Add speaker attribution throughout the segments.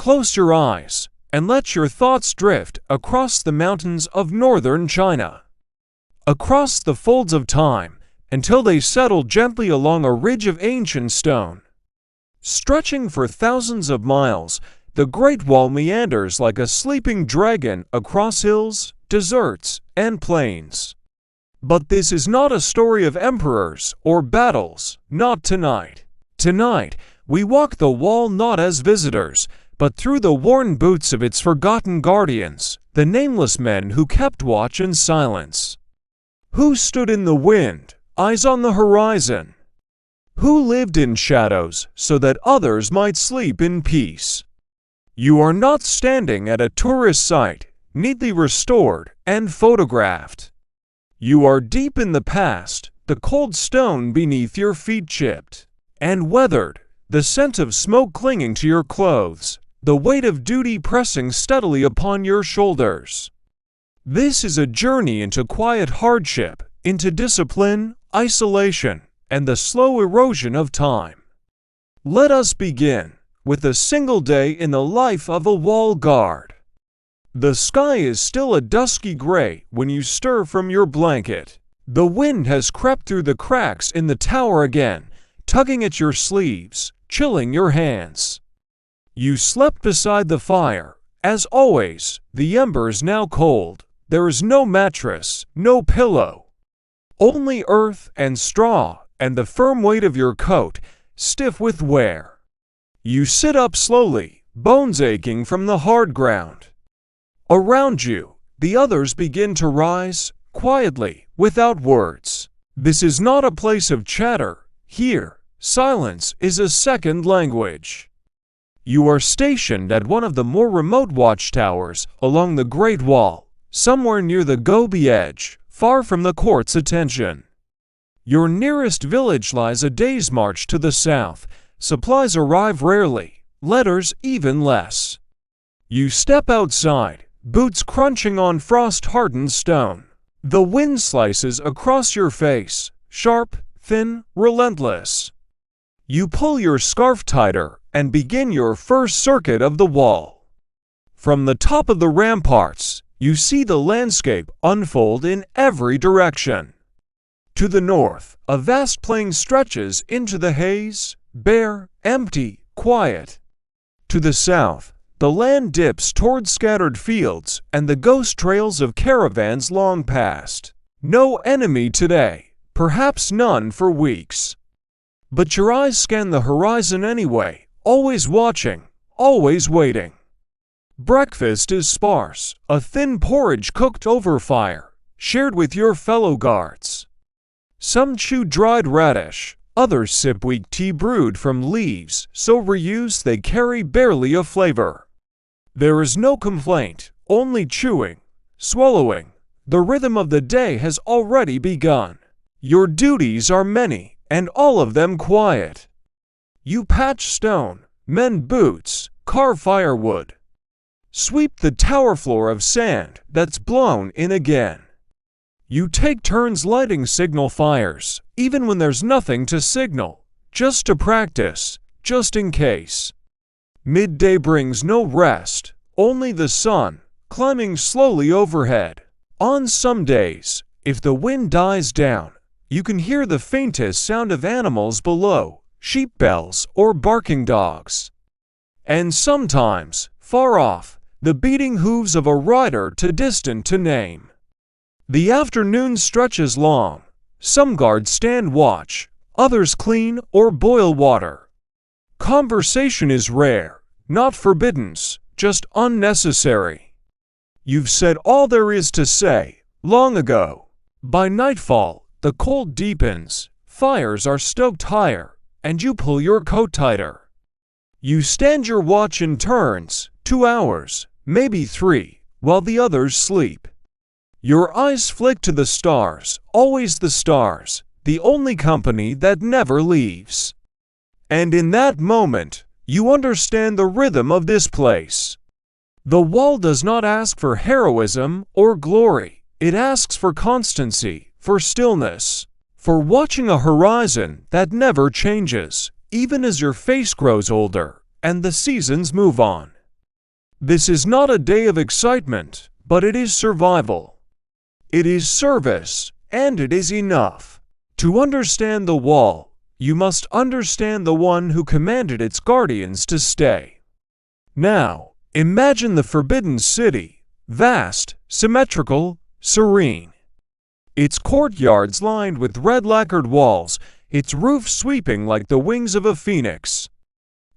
Speaker 1: close your eyes and let your thoughts drift across the mountains of northern China, across the folds of time until they settle gently along a ridge of ancient stone. Stretching for thousands of miles, the Great Wall meanders like a sleeping dragon across hills, deserts, and plains. But this is not a story of emperors or battles, not tonight. Tonight, we walk the wall not as visitors, but through the worn boots of its forgotten guardians, the nameless men who kept watch in silence. Who stood in the wind, eyes on the horizon? Who lived in shadows so that others might sleep in peace? You are not standing at a tourist site, neatly restored and photographed. You are deep in the past, the cold stone beneath your feet chipped and weathered, the scent of smoke clinging to your clothes, the weight of duty pressing steadily upon your shoulders. This is a journey into quiet hardship, into discipline, isolation, and the slow erosion of time. Let us begin with a single day in the life of a wall guard. The sky is still a dusky gray when you stir from your blanket. The wind has crept through the cracks in the tower again, tugging at your sleeves, chilling your hands. You slept beside the fire. As always, the embers now cold. There is no mattress, no pillow. Only earth and straw, and the firm weight of your coat, stiff with wear. You sit up slowly, bones aching from the hard ground. Around you, the others begin to rise, quietly, without words. This is not a place of chatter. Here, silence is a second language. You are stationed at one of the more remote watchtowers along the Great Wall, somewhere near the Gobi edge, far from the court's attention. Your nearest village lies a day's march to the south. Supplies arrive rarely, letters even less. You step outside, boots crunching on frost-hardened stone. The wind slices across your face, sharp, thin, relentless. You pull your scarf tighter and begin your first circuit of the wall. From the top of the ramparts, you see the landscape unfold in every direction. To the north, a vast plain stretches into the haze, bare, empty, quiet. To the south, the land dips toward scattered fields and the ghost trails of caravans long past. No enemy today, perhaps none for weeks. But your eyes scan the horizon anyway, always watching, always waiting. Breakfast is sparse, a thin porridge cooked over fire, shared with your fellow guards. Some chew dried radish, others sip weak tea brewed from leaves so reused they carry barely a flavor. There is no complaint, only chewing, swallowing. The rhythm of the day has already begun. Your duties are many, and all of them quiet. You patch stone, mend boots, carve firewood. Sweep the tower floor of sand that's blown in again. You take turns lighting signal fires, even when there's nothing to signal, just to practice, just in case. Midday brings no rest, only the sun, climbing slowly overhead. On some days, if the wind dies down, you can hear the faintest sound of animals below, sheep bells or barking dogs. And sometimes, far off, the beating hooves of a rider too distant to name. The afternoon stretches long. Some guards stand watch, others clean or boil water. Conversation is rare, not forbidden, just unnecessary. You've said all there is to say, long ago. By nightfall, the cold deepens, fires are stoked higher, and you pull your coat tighter. You stand your watch in turns, 2 hours, maybe 3, while the others sleep. Your eyes flick to the stars, always the stars, the only company that never leaves. And in that moment, you understand the rhythm of this place. The wall does not ask for heroism or glory, it asks for constancy, for stillness, for watching a horizon that never changes, even as your face grows older and the seasons move on. This is not a day of excitement, but it is survival. It is service, and it is enough. To understand the wall, you must understand the one who commanded its guardians to stay. Now, imagine the Forbidden City, vast, symmetrical, serene. Its courtyards lined with red lacquered walls, its roof sweeping like the wings of a phoenix.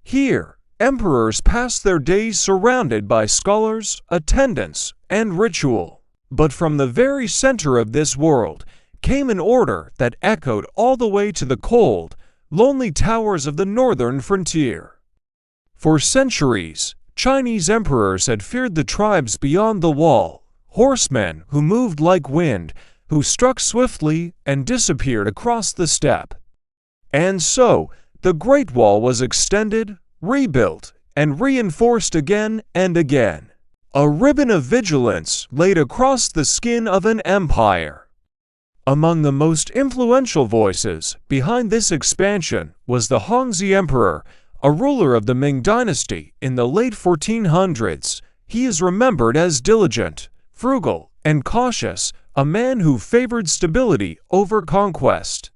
Speaker 1: Here, emperors passed their days surrounded by scholars, attendants, and ritual. But from the very center of this world came an order that echoed all the way to the cold, lonely towers of the northern frontier. For centuries, Chinese emperors had feared the tribes beyond the wall, horsemen who moved like wind, who struck swiftly and disappeared across the steppe. And so, the Great Wall was extended, rebuilt, and reinforced again and again. A ribbon of vigilance laid across the skin of an empire. Among the most influential voices behind this expansion was the Hongzhi Emperor, a ruler of the Ming dynasty in the late 1400s. He is remembered as diligent, frugal, and cautious, a man who favored stability over conquest.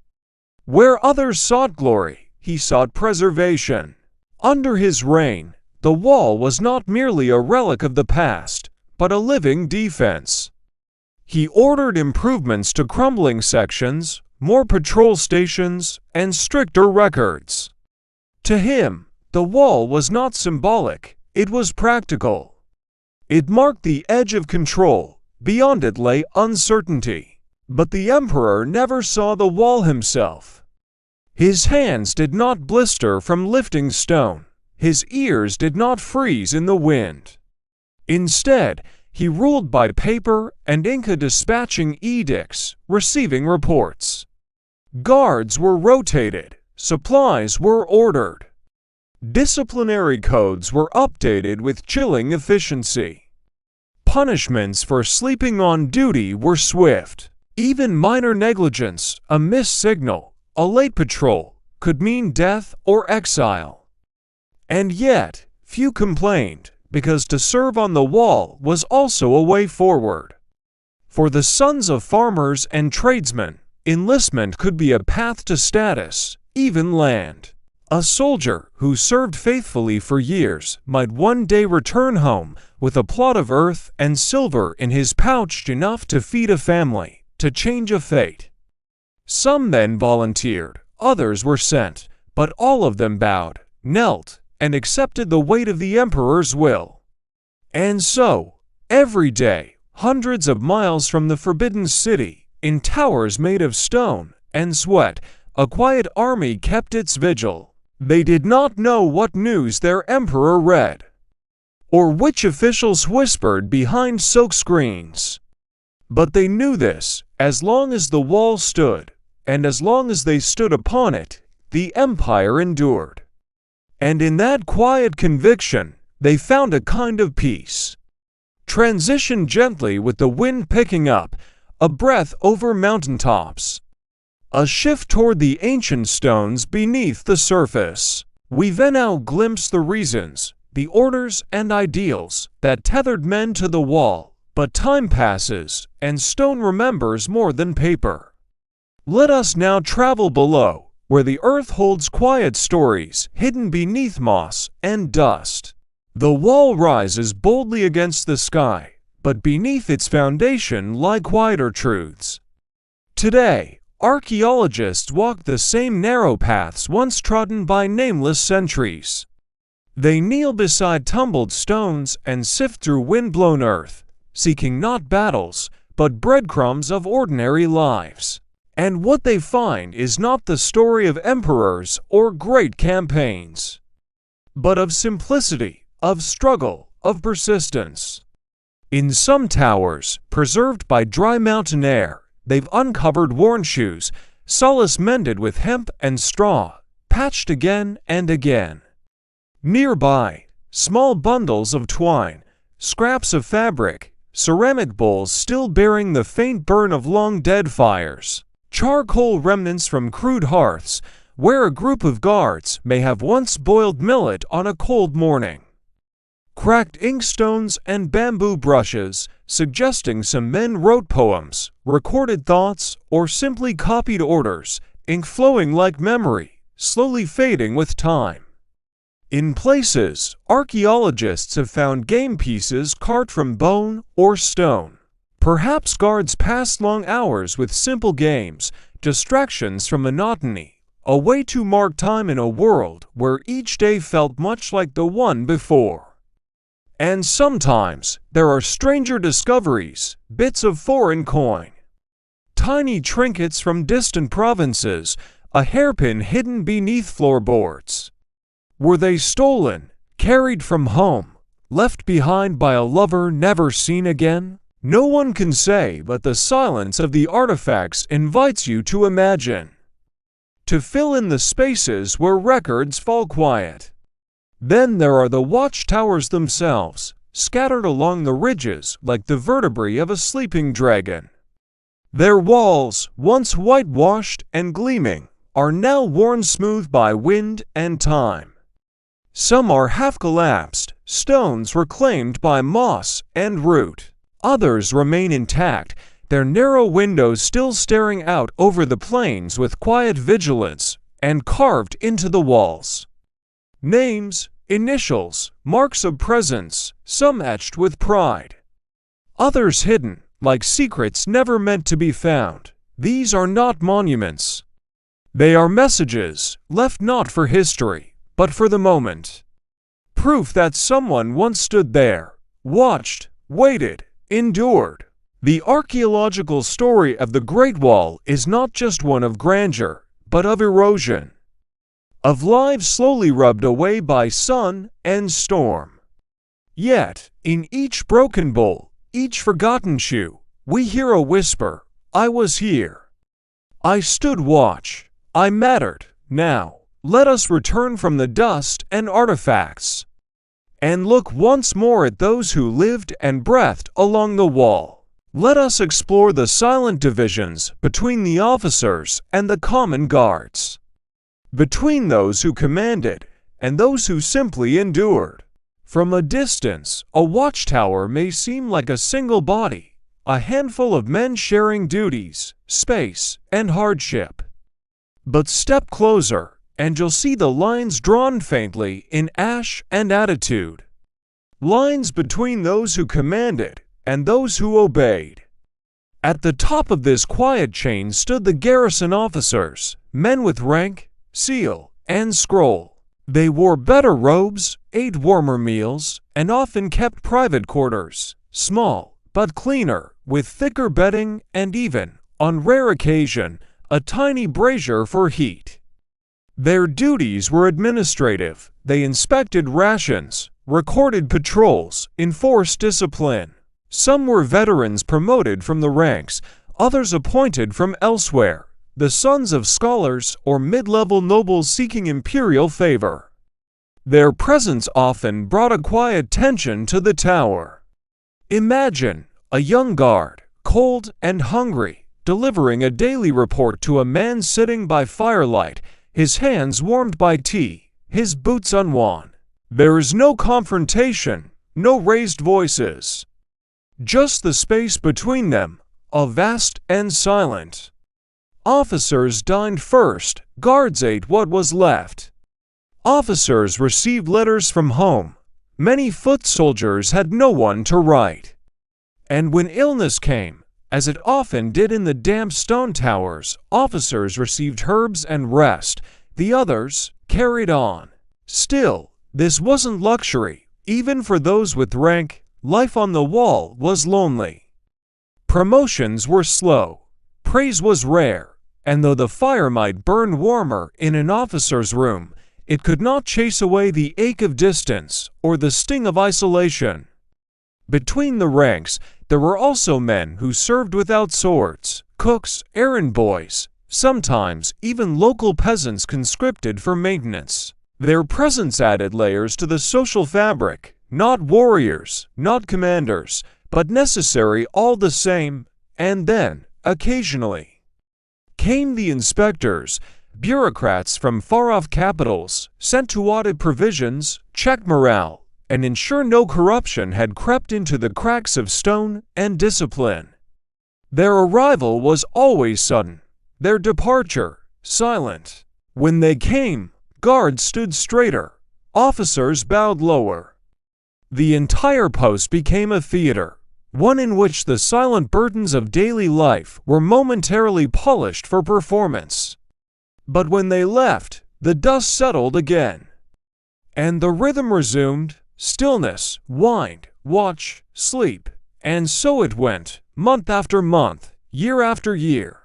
Speaker 1: Where others sought glory, he sought preservation. Under his reign, the wall was not merely a relic of the past, but a living defense. He ordered improvements to crumbling sections, more patrol stations, and stricter records. To him, the wall was not symbolic, it was practical. It marked the edge of control, beyond it lay uncertainty. But the emperor never saw the wall himself. His hands did not blister from lifting stone. His ears did not freeze in the wind. Instead, he ruled by paper and ink, dispatching edicts, receiving reports. Guards were rotated, supplies were ordered. Disciplinary codes were updated with chilling efficiency. Punishments for sleeping on duty were swift. Even minor negligence, a missed signal, a late patrol, could mean death or exile. And yet, few complained, because to serve on the wall was also a way forward. For the sons of farmers and tradesmen, enlistment could be a path to status, even land. A soldier who served faithfully for years might one day return home with a plot of earth and silver in his pouch, enough to feed a family, to change a fate. Some then volunteered, others were sent, but all of them bowed, knelt, and accepted the weight of the emperor's will. And so, every day, hundreds of miles from the Forbidden City, in towers made of stone and sweat, a quiet army kept its vigil. They did not know what news their emperor read, or which officials whispered behind silk screens. But they knew this: as long as the wall stood, and as long as they stood upon it, the empire endured. And in that quiet conviction, they found a kind of peace. Transition gently with the wind picking up, a breath over mountaintops. A shift toward the ancient stones beneath the surface. We then now glimpse the reasons, the orders and ideals that tethered men to the wall. But time passes, and stone remembers more than paper. Let us now travel below, where the earth holds quiet stories hidden beneath moss and dust. The wall rises boldly against the sky, but beneath its foundation lie quieter truths. Today, archaeologists walk the same narrow paths once trodden by nameless sentries. They kneel beside tumbled stones and sift through wind-blown earth, seeking not battles, but breadcrumbs of ordinary lives. And what they find is not the story of emperors or great campaigns, but of simplicity, of struggle, of persistence. In some towers, preserved by dry mountain air, they've uncovered worn shoes, solace mended with hemp and straw, patched again and again. Nearby, small bundles of twine, scraps of fabric, ceramic bowls still bearing the faint burn of long-dead fires, charcoal remnants from crude hearths, where a group of guards may have once boiled millet on a cold morning. cracked inkstones and bamboo brushes, suggesting some men wrote poems, recorded thoughts, or simply copied orders, ink flowing like memory, slowly fading with time. In places, archaeologists have found game pieces carved from bone or stone. Perhaps guards passed long hours with simple games, distractions from monotony, a way to mark time in a world where each day felt much like the one before. And sometimes, there are stranger discoveries, bits of foreign coin, tiny trinkets from distant provinces, a hairpin hidden beneath floorboards. Were they stolen, carried from home, left behind by a lover never seen again? No one can say, but the silence of the artifacts invites you to imagine, to fill in the spaces where records fall quiet. Then there are the watchtowers themselves, scattered along the ridges like the vertebrae of a sleeping dragon. Their walls, once whitewashed and gleaming, are now worn smooth by wind and time. Some are half-collapsed, stones reclaimed by moss and root. Others remain intact, their narrow windows still staring out over the plains with quiet vigilance, and carved into the walls. Names, initials, marks of presence, some etched with pride. Others hidden, like secrets never meant to be found. These are not monuments. They are messages, left not for history, but for the moment. Proof that someone once stood there, watched, waited, endured. The archaeological story of the Great Wall is not just one of grandeur, but of erosion, of lives slowly rubbed away by sun and storm. Yet, in each broken bowl, each forgotten shoe, we hear a whisper, I was here. I stood watch. I mattered. Now, let us return from the dust and artifacts, and look once more at those who lived and breathed along the wall. Let us explore the silent divisions between the officers and the common guards, between those who commanded and those who simply endured. From a distance, a watchtower may seem like a single body, a handful of men sharing duties, space, and hardship. But step closer, and you'll see the lines drawn faintly in ash and attitude. Lines between those who commanded and those who obeyed. At the top of this quiet chain stood the garrison officers, men with rank, seal, and scroll. They wore better robes, ate warmer meals, and often kept private quarters, small but cleaner, with thicker bedding and even, on rare occasion, a tiny brazier for heat. Their duties were administrative. They inspected rations, recorded patrols, enforced discipline. Some were veterans promoted from the ranks, others appointed from elsewhere, the sons of scholars or mid-level nobles seeking imperial favor. Their presence often brought a quiet tension to the tower. Imagine a young guard, cold and hungry, delivering a daily report to a man sitting by firelight, his hands warmed by tea, his boots unworn. There is no confrontation, no raised voices. Just the space between them, a vast and silent. Officers dined first, guards ate what was left. Officers received letters from home. Many foot soldiers had no one to write. And when illness came, as it often did in the damp stone towers, officers received herbs and rest, the others carried on. Still, this wasn't luxury. Even for those with rank, life on the wall was lonely. Promotions were slow, praise was rare, and though the fire might burn warmer in an officer's room, it could not chase away the ache of distance or the sting of isolation. Between the ranks, there were also men who served without swords, cooks, errand boys, sometimes even local peasants conscripted for maintenance. Their presence added layers to the social fabric, not warriors, not commanders, but necessary all the same. And then, occasionally, came the inspectors, bureaucrats from far-off capitals, sent to audit provisions, check morale, and ensure no corruption had crept into the cracks of stone and discipline. Their arrival was always sudden, their departure silent. When they came, guards stood straighter, officers bowed lower. The entire post became a theater, one in which the silent burdens of daily life were momentarily polished for performance. But when they left, the dust settled again, and the rhythm resumed: stillness, wind, watch, sleep, and so it went, month after month, year after year.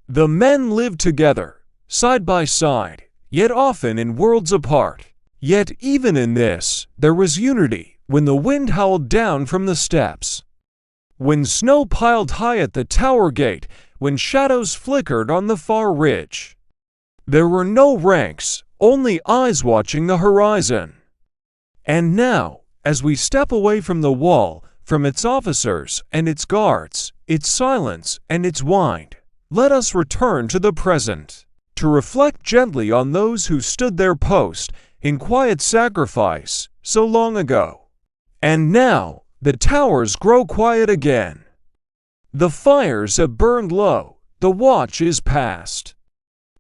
Speaker 1: The men lived together, side by side, yet often in worlds apart. Yet even in this, there was unity when the wind howled down from the steppes, when snow piled high at the tower gate, when shadows flickered on the far ridge. There were no ranks, only eyes watching the horizon. And now, as we step away from the wall, from its officers and its guards, its silence and its wind, let us return to the present, to reflect gently on those who stood their post in quiet sacrifice so long ago. And now, the towers grow quiet again. The fires have burned low, the watch is past.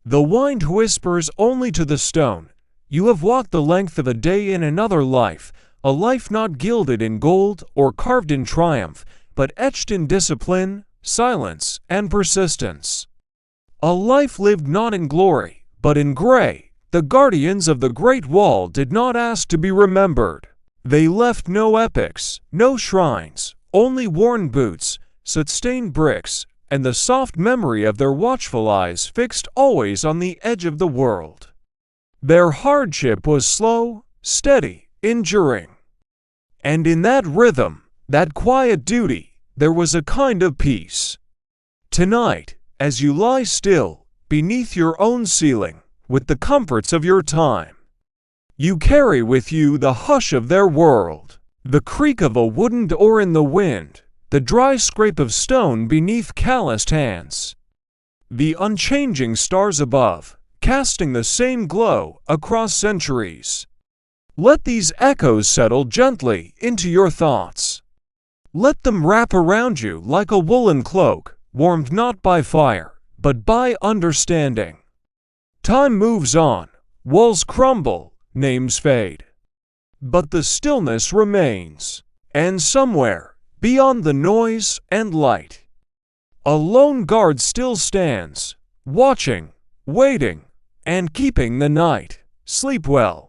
Speaker 1: The wind whispers only to the stone, "You have walked the length of a day in another life, a life not gilded in gold or carved in triumph, but etched in discipline, silence, and persistence. A life lived not in glory, but in gray." The guardians of the Great Wall did not ask to be remembered. They left no epics, no shrines, only worn boots, soot-stained bricks, and the soft memory of their watchful eyes fixed always on the edge of the world. Their hardship was slow, steady, enduring. And in that rhythm, that quiet duty, there was a kind of peace. Tonight, as you lie still, beneath your own ceiling, with the comforts of your time, you carry with you the hush of their world, the creak of a wooden door in the wind, the dry scrape of stone beneath calloused hands, the unchanging stars above, casting the same glow across centuries. Let these echoes settle gently into your thoughts. Let them wrap around you like a woolen cloak, warmed not by fire, but by understanding. Time moves on, walls crumble, names fade. But the stillness remains, and somewhere, beyond the noise and light, a lone guard still stands, watching, waiting, and keeping the night. Sleep well.